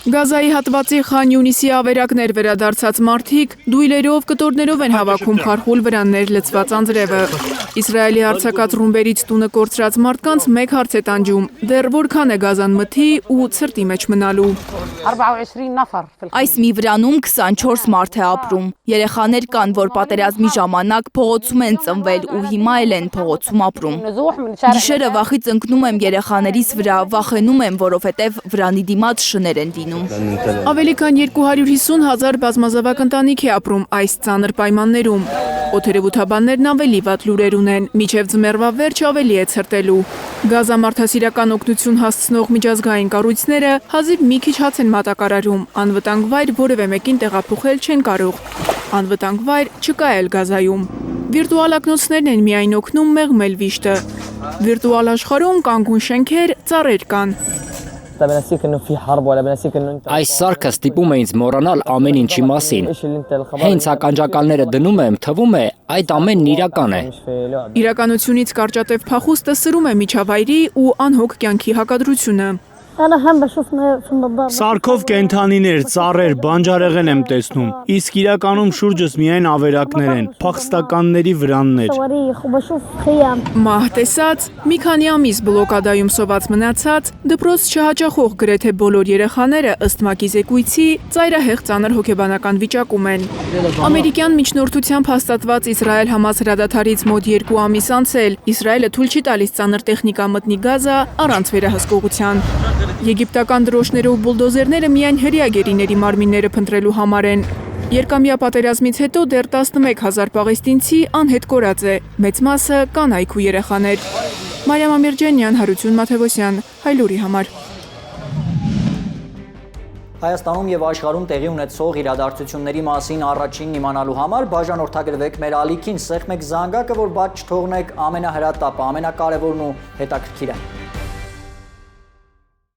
Գազայի հատվածի Խան Յունիսի ավերակներ վերադարձած մարդիկ դույլերով, կտորներով են հավաքում խարխուլ վրաններ լցված անձրևը։ Իսրայելի արձակած ռումբերից տունը կորցրած մարդկանց մեկ հարց է տանջում, դեռ որքան է գազան մթի ու ցրտի մեջ մնալու։ Այս մի վրանում 24 մարդ է ապրում։ Երեխաներ կան, որ պատերազմի ժամանակ փողոցում են ծնվել ու հիմա էլ են փողոցում ապրում։ Գիշերը վախից ընկնում եմ երեխաներիս վրա, վախենում եմ, որովհետև վրանի դիմաց շներ են լինում։ Ավելի քան 250,000 բազմազավակ ընտանիք է ապրում այս ծանր պայմաններում։ Օդերևութաբաններն ավելի վատ լուրեր ունեն, մինչև ձմեռվա վերջ ավելի է ցրտելու։ Գազամարդասիրական օգնություն հասցնող միջազգային կառույցները հազիվ մի քիչ հաց են մատակարարում, անվտանգ վայր որևէ մեկին տեղափոխել չեն կարող։ Անվտանգ վայր չկա էլ Գազայում։ Վիրտուալ ակնոցներն են միայն օգնում մեղմել վիշտը։ Վիրտուալ աշխարհում կանգուն շենքեր, ծառեր կան։ Այս սարքը ստիպում է ինձ մոռանալ ամեն ինչի մասին։ Հենց ականջակալները դնում եմ, թվում է, այդ ամենն իրական է։ Իրականությունից կարճատև փախուստը սրում է միջավայրի ու անհոգ կյանքի հակադրությունը։ Սարքով կենդանիներ, ծառեր, բանջարեղեն եմ տեսնում, իսկ իրականում շուրջս միայն ավերակներ են, փախստականների վրաններ։ Մահ տեսած, մի քանի ամիս բլոկադայում սոված մնացած, դպրոց չհաճախող գրեթե բոլոր երեխաները ըստ ՄԱԿ-ի զեկույցի ծայրահեղ ծանր հոգեբանական վիճակում են։ Ամերիկյան միջնորդությամբ հաստատված Իսրայել-Համաս հրադադարից մոտ 2 ամիս անց էլ Իսրայելը թույլ չի տալիս ծանր տեխնիկա մտնի Գազա առանց վերահսկողության։ Եգիպտական դրոշները ու բուլդոզերները միայն հրեա գերիների մարմինները փնտրելու համար են։ Երկամյա պատերազմից հետո դեռ 11,000 պաղեստինցի անհետ կորած է, մեծ մասը կանայք ու երեխաներ։ Մարիամ Ամիրջանյան, Հարություն Մաթևոսյան, Հայլուրի համար։ Հայաստանում եւ աշխարհում տեղի ունեցող իրադարձությունների մասին առաջինն իմանալու համար բաժանորդագրվեք մեր ալիքին, սեղմեք զանգակը, որ բաց չթողնեք ամենահրատապը, ամենակարևորն ու հետաքրքիրը։